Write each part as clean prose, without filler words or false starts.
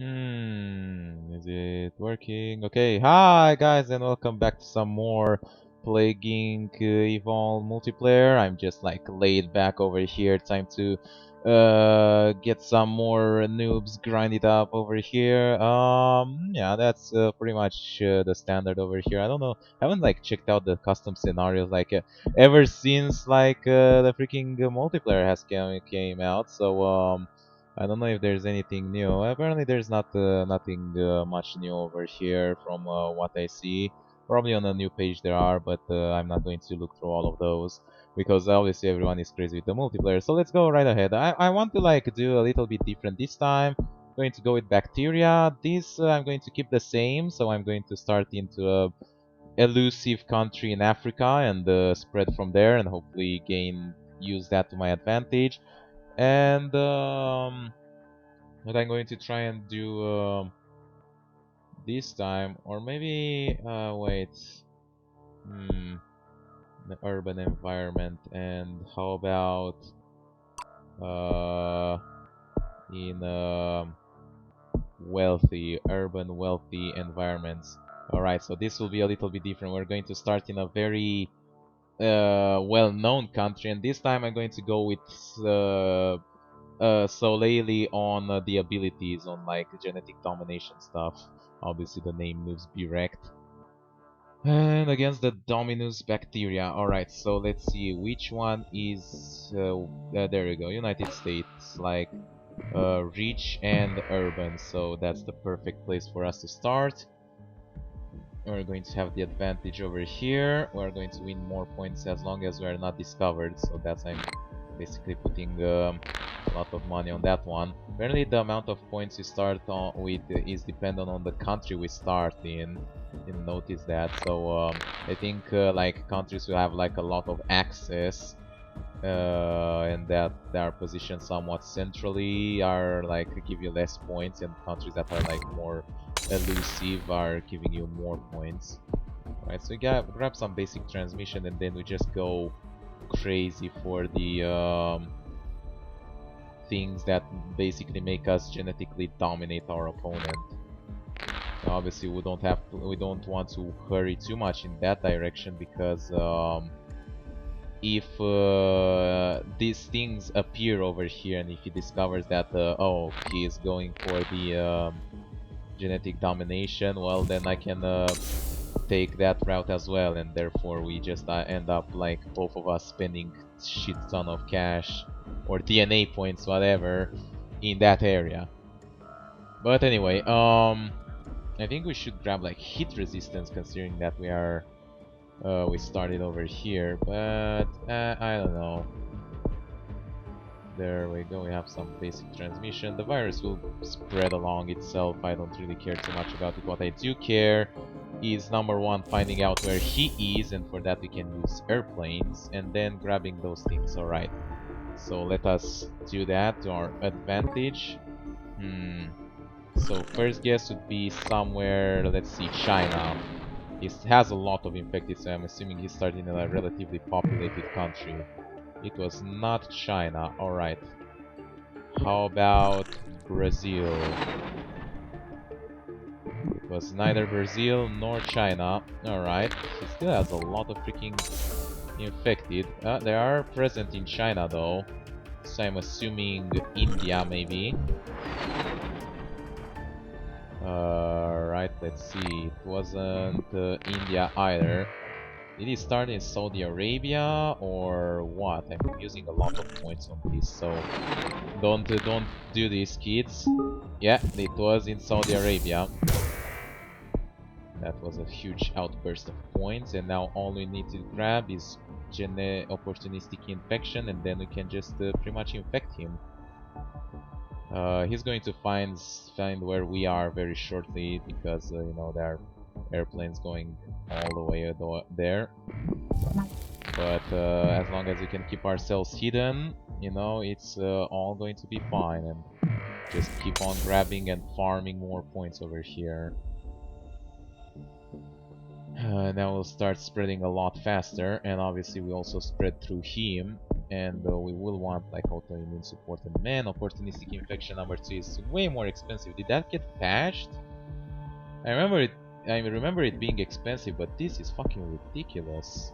Is it working? Okay, hi guys, and welcome back to some more Plaguing Evolve multiplayer. I'm just like laid back over here, time to get some more noobs grinded up over here. Yeah, that's pretty much the standard over here. I don't know, I haven't like checked out the custom scenarios like ever since like the freaking multiplayer has came out. So I don't know if there's anything new. Apparently, there's nothing much new over here from what I see. Probably on a new page there are, but I'm not going to look through all of those because obviously everyone is crazy with the multiplayer. So let's go right ahead. I want to like do a little bit different this time. I'm going to go with bacteria. This I'm going to keep the same. So I'm going to start into a elusive country in Africa and spread from there and hopefully use that to my advantage. And what I'm going to try and do this time, or maybe wait, hmm, the urban environment, and how about uh, in urban wealthy environments. All right, so this will be a little bit different. We're going to start in a very well-known country, and this time I'm going to go with solely on the abilities, on like genetic domination stuff. Obviously, the name moves be Rekt. And against the Dominus bacteria. Alright, so let's see which one is. There we go, United States, like rich and urban. So that's the perfect place for us to start. We're going to have the advantage over here. We're going to win more points as long as we are not discovered. So that's I'm basically putting a lot of money on that one. Apparently the amount of points you start on with is dependent on the country we start in. Didn't notice that. So I think like countries who have like a lot of access and that they are positioned somewhat centrally are like give you less points, and countries that are like more elusive are giving you more points. Right, so we grab some basic transmission and then we just go crazy for the things that basically make us genetically dominate our opponent. Now, obviously, we don't want to hurry too much in that direction because if these things appear over here and if he discovers that oh, he is going for the genetic domination, well then I can take that route as well, and therefore we just end up like both of us spending shit ton of cash or DNA points, whatever, in that area. But anyway, I think we should grab like hit resistance, considering that we started over here, but I don't know. There we go, we have some basic transmission. The virus will spread along itself. I don't really care too much about it. What I do care is number one, finding out where he is, and for that we can use airplanes, and then grabbing those things. Alright, so let us do that to our advantage. So first guess would be somewhere, let's see, China. It has a lot of infected, so I'm assuming he's starting in a relatively populated country. It was not China. Alright. How about Brazil? It was neither Brazil nor China. Alright. He still has a lot of freaking infected. They are present in China though. So I'm assuming India maybe. Right, let's see. It wasn't India either. Did he start in Saudi Arabia or what? I'm using a lot of points on this, so don't do this, kids. Yeah, it was in Saudi Arabia. That was a huge outburst of points, and now all we need to grab is opportunistic infection, and then we can just pretty much infect him. He's going to find where we are very shortly because you know there are airplanes going all the way there. But as long as we can keep ourselves hidden, you know, it's all going to be fine, and just keep on grabbing and farming more points over here. Now we'll start spreading a lot faster, and obviously we also spread through him. And we will want like autoimmune support. And man, opportunistic infection number 2 is way more expensive. Did that get patched? I remember it. I remember it being expensive, but this is fucking ridiculous.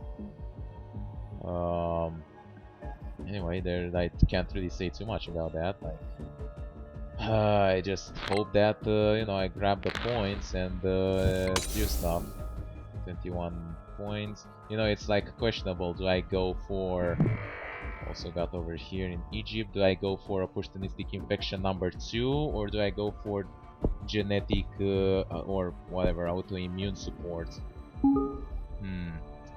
Anyway, there I can't really say too much about that. Like, I just hope that you know, I grab the points and do stuff. 21 points. You know, it's like questionable. Do I go for? Also got over here in Egypt. Do I go for opportunistic infection number 2, or do I go for genetic or whatever autoimmune support?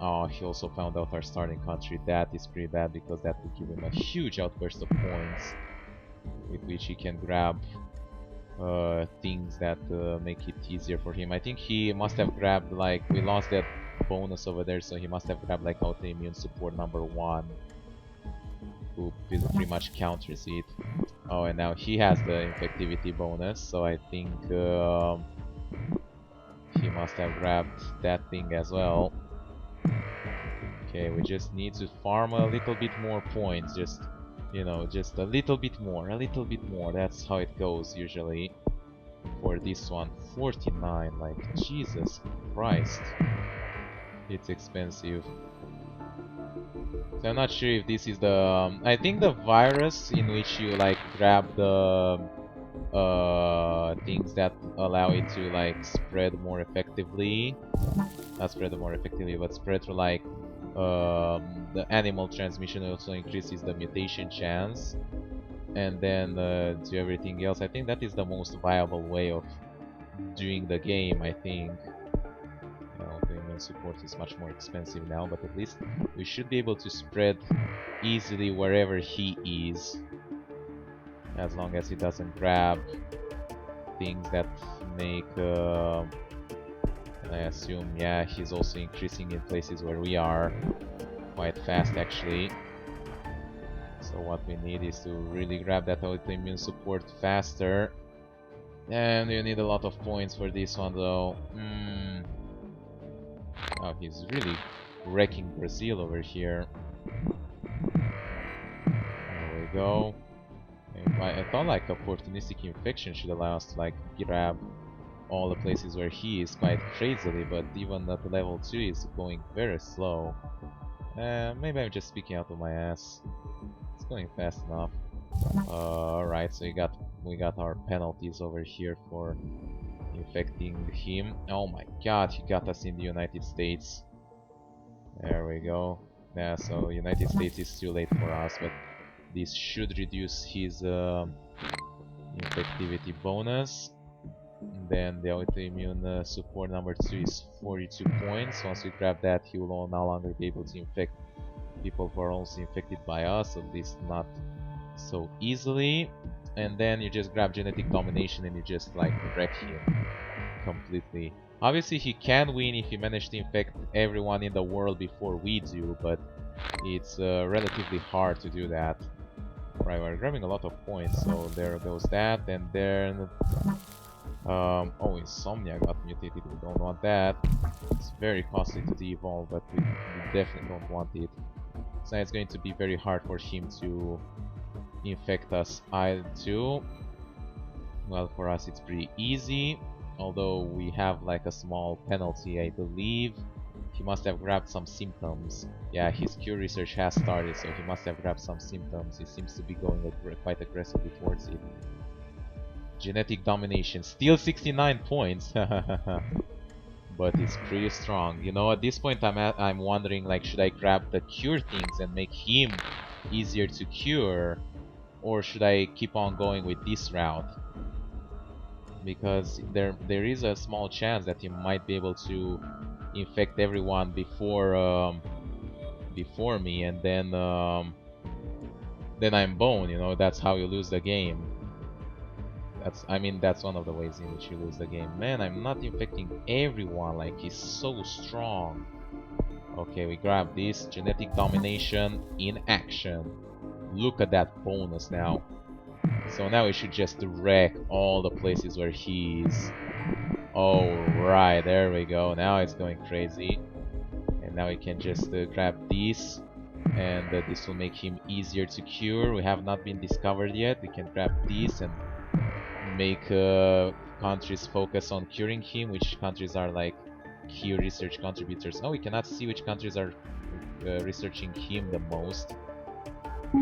Oh, he also found out our starting country. That is pretty bad because that will give him a huge outburst of points with which he can grab things that make it easier for him. I think he must have grabbed, like, we lost that bonus over there, so he must have grabbed like autoimmune support number 1, who pretty much counters it. Oh, and now he has the infectivity bonus, so I think he must have grabbed that thing as well. Okay, we just need to farm a little bit more points, just, you know, just a little bit more, that's how it goes usually. For this one, 49, like, Jesus Christ, it's expensive. So I'm not sure if this is the, I think the virus in which you like grab the things that allow it to like spread more effectively, not spread more effectively, but spread through like the animal transmission also increases the mutation chance, and then do everything else. I think that is the most viable way of doing the game, I think. Autoimmune support is much more expensive now, but at least we should be able to spread easily wherever he is, as long as he doesn't grab things that make I assume, yeah, he's also increasing in places where we are quite fast actually. So what we need is to really grab that autoimmune support faster, and you need a lot of points for this one though. Oh, he's really wrecking Brazil over here. There we go. I thought like opportunistic infection should allow us to like grab all the places where he is quite crazily, but even at level 2 is going very slow. Maybe I'm just speaking out of my ass. It's going fast enough. Alright, so we got our penalties over here for infecting him. Oh my god, he got us in the United States. There we go. Yeah, so United States is too late for us, but this should reduce his infectivity bonus. And then the autoimmune support number 2 is 42 points. Once we grab that, he will no longer be able to infect people who are also infected by us, at least not so easily. And then you just grab genetic domination and you just like wreck him completely. Obviously he can win if he managed to infect everyone in the world before we do, but it's relatively hard to do that. Right, we're grabbing a lot of points, so there goes that, and then oh, Insomnia got mutated, we don't want that. It's very costly to de-evolve, but we definitely don't want it. So it's going to be very hard for him to infect us too. Well, for us it's pretty easy, although we have like a small penalty, I believe. He must have grabbed some symptoms. Yeah, his cure research has started, so he must have grabbed some symptoms. He seems to be going quite aggressively towards it. Genetic domination, still 69 points. But it's pretty strong. You know, at this point I'm wondering, like, should I grab the cure things and make him easier to cure, or should I keep on going with this route? Because there is a small chance that he might be able to infect everyone before before me, and then I'm bone. You know, that's how you lose the game. I mean, that's one of the ways in which you lose the game. Man, I'm not infecting everyone, like, he's so strong. Okay, we grab this. Genetic domination in action. Look at that bonus now. So now we should just wreck all the places where he is. Alright, there we go. Now it's going crazy. And now we can just grab these. and this will make him easier to cure. We have not been discovered yet. We can grab this and make countries focus on curing him, which countries are like key research contributors. Oh, we cannot see which countries are researching him the most,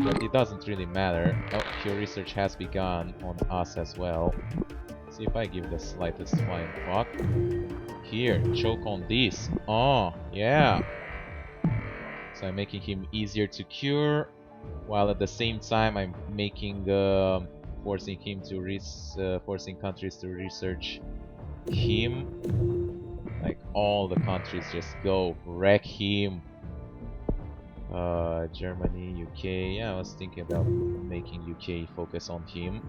but it doesn't really matter. Oh, cure research has begun on us as well. See if I give the slightest flying fuck. Here, choke on this. Oh, yeah. So I'm making him easier to cure, while at the same time I'm making forcing him to forcing countries to research him. Like all the countries just go wreck him. Germany, UK. Yeah, I was thinking about making UK focus on him.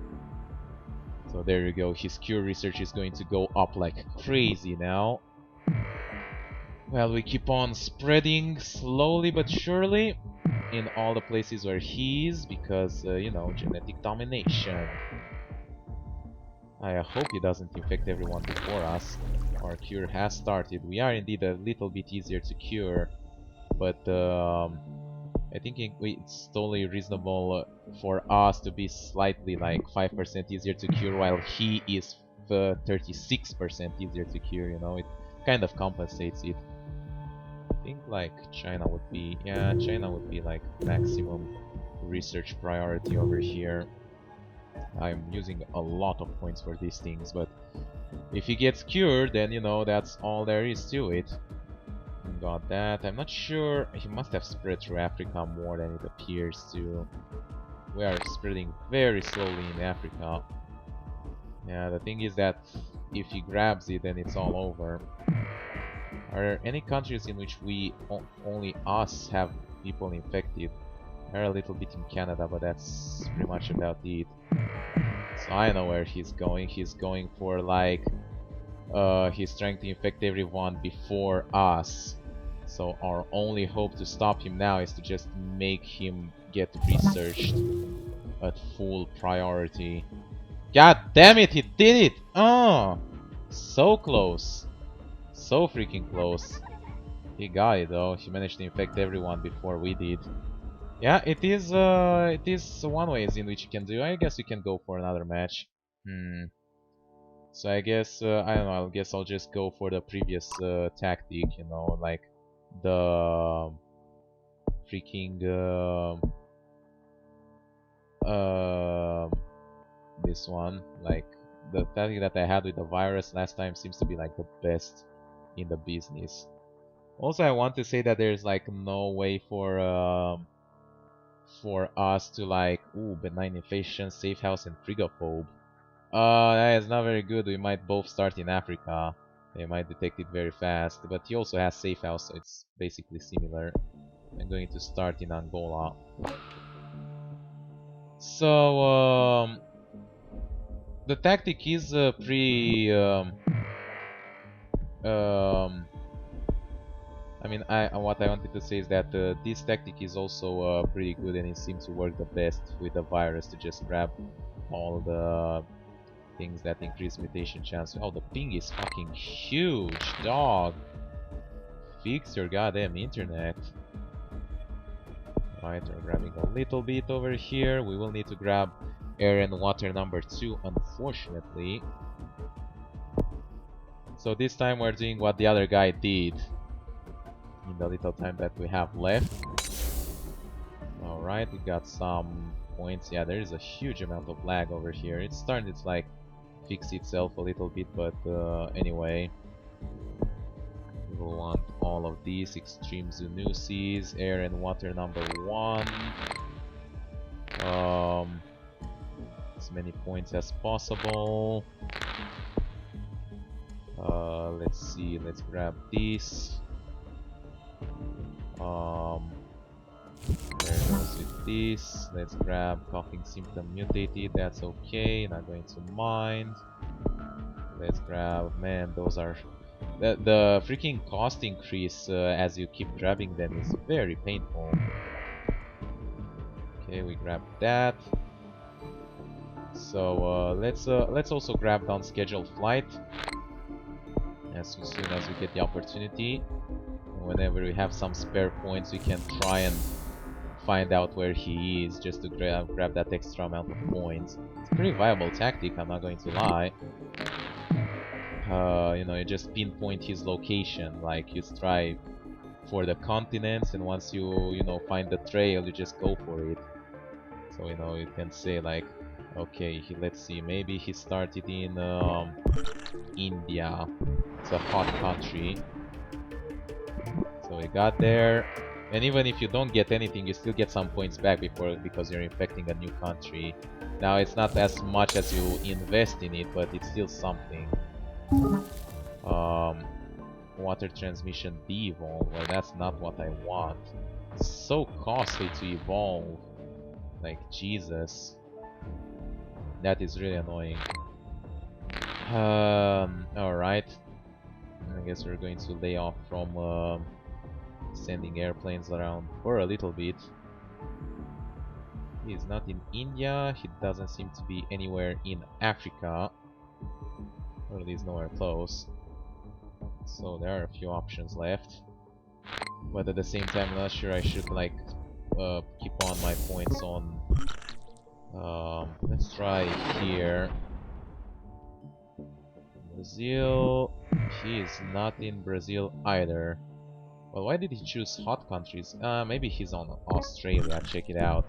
So there you go. His cure research is going to go up like crazy now. Well, we keep on spreading slowly but surely in all the places where he is, because, you know, genetic domination. I hope he doesn't infect everyone before us. Our cure has started. We are indeed a little bit easier to cure, but I think it's totally reasonable for us to be slightly like 5% easier to cure, while he is 36% easier to cure, you know, it kind of compensates it. I think like China would be, yeah, China would be like maximum research priority over here. I'm using a lot of points for these things, but if he gets cured, then you know that's all there is to it. Got that. I'm not sure. He must have spread through Africa more than it appears to. We are spreading very slowly in Africa. Yeah, the thing is that if he grabs it, then it's all over. Are there any countries in which we only us have people infected? There are a little bit in Canada, but that's pretty much about it. So I know where he's going. He's going for like he's trying to infect everyone before us. So our only hope to stop him now is to just make him get researched at full priority. God damn it, he did it! Oh, so close. So freaking close. He got it though. He managed to infect everyone before we did. Yeah, it is one way in which you can do. I guess we can go for another match. So I guess I don't know. I guess I'll just go for the previous tactic. You know, like the freaking this one. Like the tactic that I had with the virus last time seems to be like the best in the business. Also, I want to say that there's like no way for us to like benign infection, safe house, and frigophobe. That is not very good. We might both start in Africa. They might detect it very fast. But he also has safe house, so it's basically similar. I'm going to start in Angola. So, the tactic is pretty... I mean, what I wanted to say is that this tactic is also pretty good, and it seems to work the best with the virus to just grab all the things that increase mutation chance. Oh, the ping is fucking huge, dog. Fix your goddamn internet. Right, we're grabbing a little bit over here. We will need to grab air and water number 2, unfortunately. So this time we're doing what the other guy did in the little time that we have left. Alright, we got some points. Yeah, there is a huge amount of lag over here. It's starting to like fix itself a little bit, but anyway, we will want all of these extreme zoonosis, air and water number 1, as many points as possible. Let's see, let's grab this. There goes with this. Let's grab coughing symptom mutated, that's okay, not going to mind. Let's grab, man, those are... The freaking cost increase as you keep grabbing them is very painful. Okay, we grab that. So let's also grab down scheduled flight as soon as we get the opportunity. Whenever we have some spare points, we can try and find out where he is just to grab that extra amount of points. It's a pretty viable tactic, I'm not going to lie. You know, you just pinpoint his location, like you strive for the continents, and once you know, find the trail, you just go for it. So, you know, you can say like, okay, let's see, maybe he started in India. It's a hot country. So we got there, and even if you don't get anything, you still get some points back because you're infecting a new country. Now it's not as much as you invest in it, but it's still something. Water transmission de-evolve. Well, that's not what I want. It's so costly to evolve. Like, Jesus. That is really annoying. Alright. I guess we're going to lay off from sending airplanes around for a little bit. He's not in India. He doesn't seem to be anywhere in Africa. Or at least nowhere close. So there are a few options left. But at the same time, I'm not sure I should like keep on my points on. Let's try here. Brazil. He is not in Brazil either. Well, why did he choose hot countries? Maybe he's on Australia. Check it out.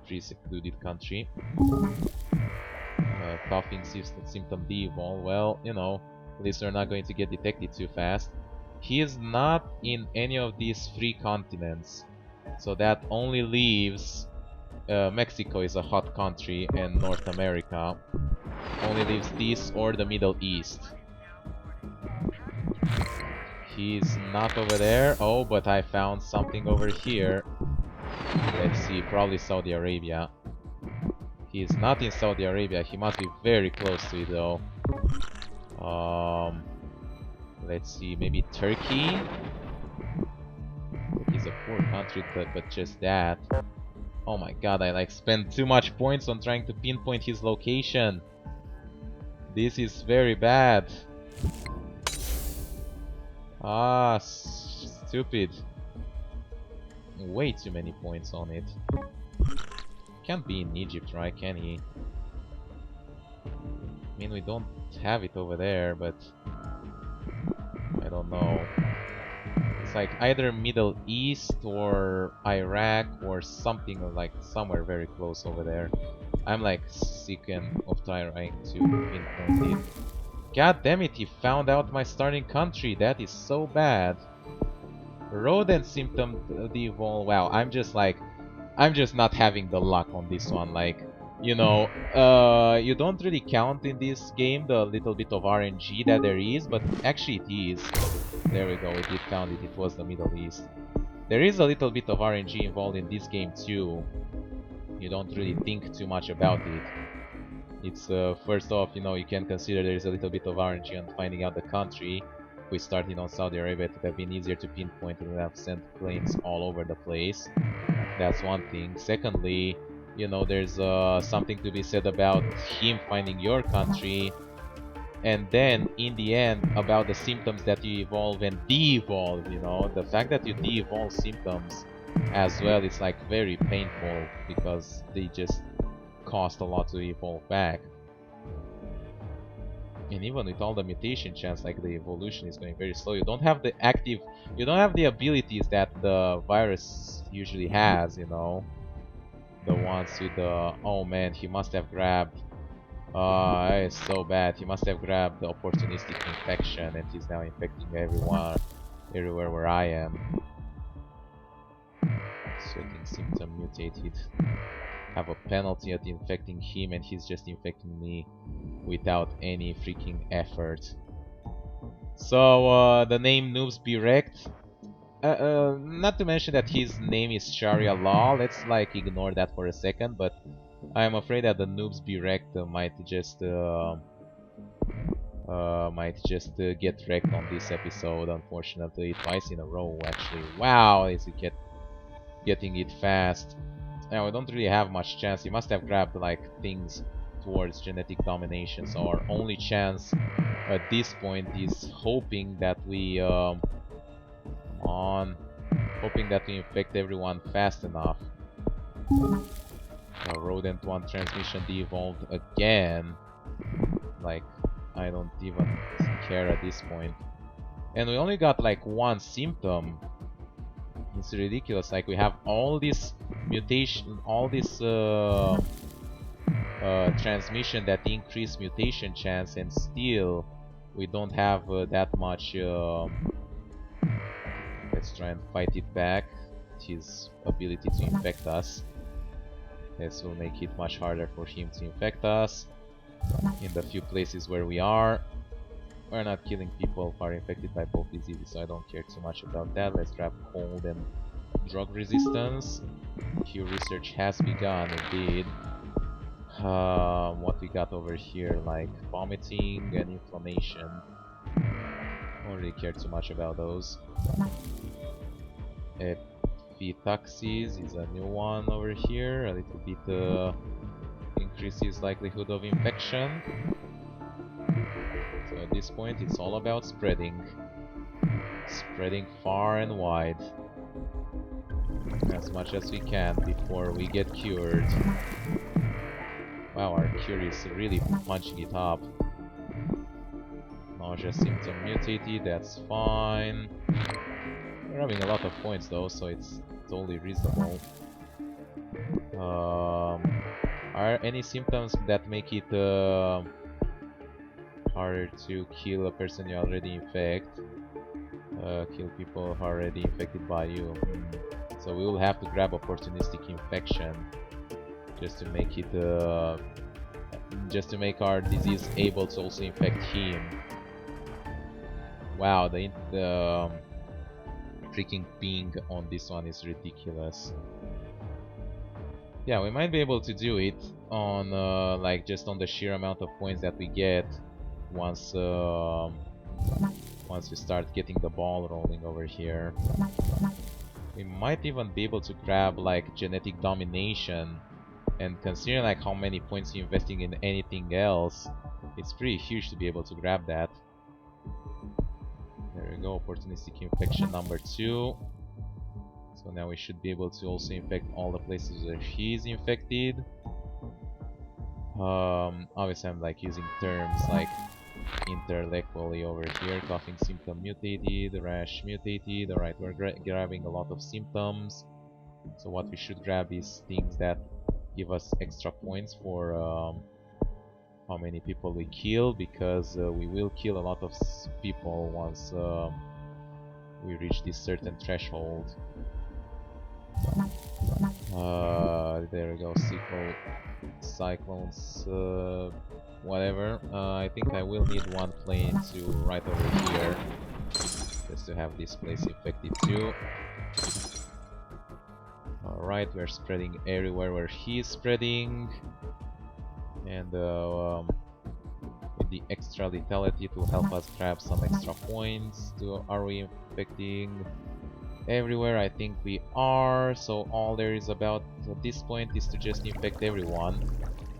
Pretty secluded country. Coughing symptom de-evolve. Well, you know, at least they're not going to get detected too fast. He is not in any of these 3 continents. So that only leaves Mexico is a hot country, and North America only leaves this or the Middle East. He's not over there. Oh, but I found something over here. Let's see, probably Saudi Arabia. He is not in Saudi Arabia. He must be very close to it though. Let's see, maybe Turkey? He's a poor country, but just that. Oh my god, I like spent too much points on trying to pinpoint his location. This is very bad. Ah, stupid. Way too many points on it. Can't be in Egypt, right? Can he? I mean, we don't have it over there, but I don't know. It's like either Middle East or Iraq or something like somewhere very close over there. I'm like sick of trying to pinpoint it. God damn it, he found out my starting country. That is so bad. Rodent symptom de-evolve. Wow, I'm just not having the luck on this one. Like, you know, you don't really count in this game the little bit of RNG that there is, but actually it is. There we go, it did count it. It was the Middle East. There is a little bit of RNG involved in this game too. You don't really think too much about it. It's first off, you know, you can consider there is a little bit of RNG on finding out the country. If we started on Saudi Arabia, it would have been easier to pinpoint and have sent planes all over the place. That's one thing. Secondly, you know, there's something to be said about him finding your country, and then in the end about the symptoms that you evolve and de-evolve. You know, the fact that you de-evolve symptoms as well is like very painful because they just cost a lot to evolve back. And even with all the mutation chance, like the evolution is going very slow. You don't have the abilities that the virus usually has, you know. The ones with the, oh man, he must have grabbed, it's so bad. He must have grabbed the opportunistic infection and he's now infecting everywhere where I am. Sweating symptom mutated. Have a penalty at infecting him and he's just infecting me without any freaking effort. So the name Noobs be Rekt. Not to mention that his name is Sharia law. Let's like ignore that for a second, but I'm afraid that the Noobs be Rekt might just get wrecked on this episode, unfortunately. Twice in a row actually. Wow, is it getting it fast. Now, we don't really have much chance. He must have grabbed like things towards genetic domination, so our only chance at this point is hoping that we come on. hoping that we infect everyone fast enough. Rodent 1 transmission de-evolved again. Like, I don't even care at this point. And we only got like one symptom. It's ridiculous. Like, we have all this mutation, all this transmission that increase mutation chance, and still we don't have that much. Let's try and fight it back. His ability to infect us. This will make it much harder for him to infect us. In the few places where we are, we're not killing people who are infected by both diseases, so I don't care too much about that. Let's grab cold and drug resistance. Cure research has begun, indeed. What we got over here, like vomiting and inflammation. Don't really care too much about those. Epitaxis is a new one over here. A little bit increases likelihood of infection. So at this point, it's all about spreading. Spreading far and wide. As much as we can before we get cured. Wow, our cure is really punching it up. Nausea symptom mutated, that's fine. We're having a lot of points though, so it's totally reasonable. Are any symptoms that make it harder to kill a person you already infect? Kill people who are already infected by you. So we will have to grab opportunistic infection just to make it just to make our disease able to also infect him. Wow, the freaking ping on this one is ridiculous. Yeah, we might be able to do it on like just on the sheer amount of points that we get once once we start getting the ball rolling over here. We might even be able to grab like genetic domination, and considering like how many points you're investing in anything else, it's pretty huge to be able to grab that. There we go, opportunistic infection number 2. So now we should be able to also infect all the places where he's infected. Obviously I'm like using terms like intellectually over here. Coughing symptom mutated, rash mutated. Alright, we're grabbing a lot of symptoms. So what we should grab is things that give us extra points for how many people we kill, because we will kill a lot of people once we reach this certain threshold. There we go, cyclones, whatever. I think I will need one plane to right over here, just to have this place infected too. Alright, we're spreading everywhere where he's spreading. And with the extra lethality to help us grab some extra points. Are we infecting everywhere? I think we are. So all there is about at this point is to just infect everyone.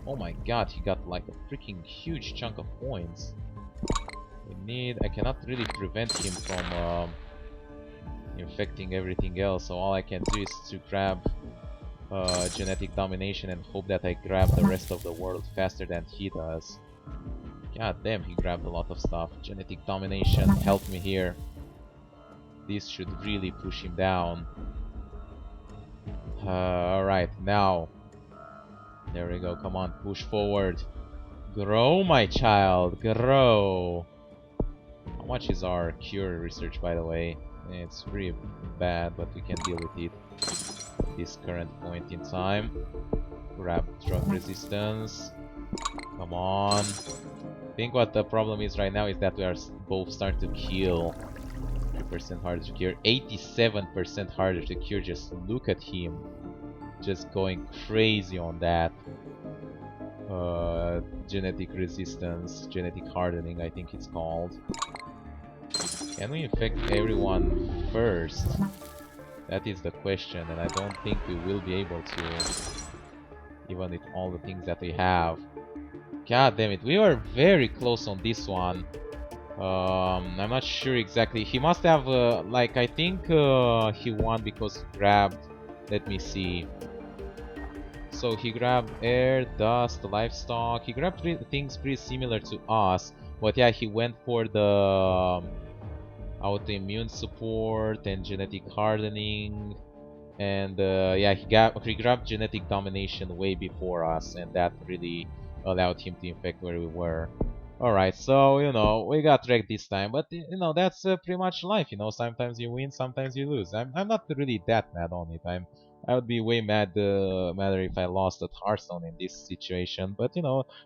Oh my god, he got like a freaking huge chunk of points. I cannot really prevent him from infecting everything else, so all I can do is to grab genetic domination and hope that I grab the rest of the world faster than he does. God damn, he grabbed a lot of stuff. Genetic domination, help me here. This should really push him down. Alright, now. There we go, come on, push forward. Grow, my child, grow. How much is our cure research, by the way? It's pretty bad, but we can deal with it at this current point in time. Grab drug resistance. Come on. I think what the problem is right now is that we are both starting to kill. 3% harder to cure, 87% harder to cure. Just look at him. Just going crazy on that. Genetic resistance, genetic hardening, I think it's called. Can we infect everyone first? That is the question, and I don't think we will be able to, even with all the things that we have. God damn it, we were very close on this one. I'm not sure exactly. He must have, like, I think he won because he grabbed, let me see. So he grabbed air, dust, livestock. He grabbed things pretty similar to us. But yeah, he went for the autoimmune support and genetic hardening. And yeah, he grabbed genetic domination way before us, and that really allowed him to infect where we were. All right, so we got wrecked this time, but that's pretty much life. Sometimes you win, sometimes you lose. I'm not really that mad on it. I would be way madder if I lost at Hearthstone in this situation. But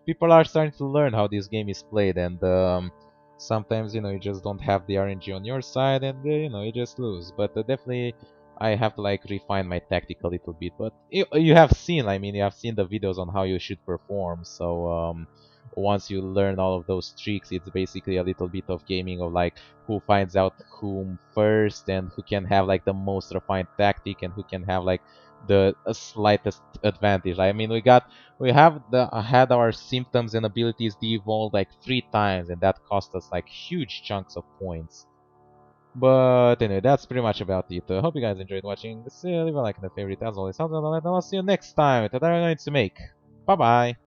people are starting to learn how this game is played, and sometimes you just don't have the RNG on your side, and you just lose. But definitely I have to like refine my tactic a little bit, but you have seen, I mean, you have seen the videos on how you should perform. So once you learn all of those tricks, it's basically a little bit of gaming of like who finds out whom first and who can have like the most refined tactic and who can have like the slightest advantage. I mean, we have had our symptoms and abilities de-evolved like 3 times, and that cost us like huge chunks of points. But anyway, that's pretty much about it. Hope you guys enjoyed watching. Leave a like and a favorite as always. And I'll see you next time. That I'm going to make. Bye bye.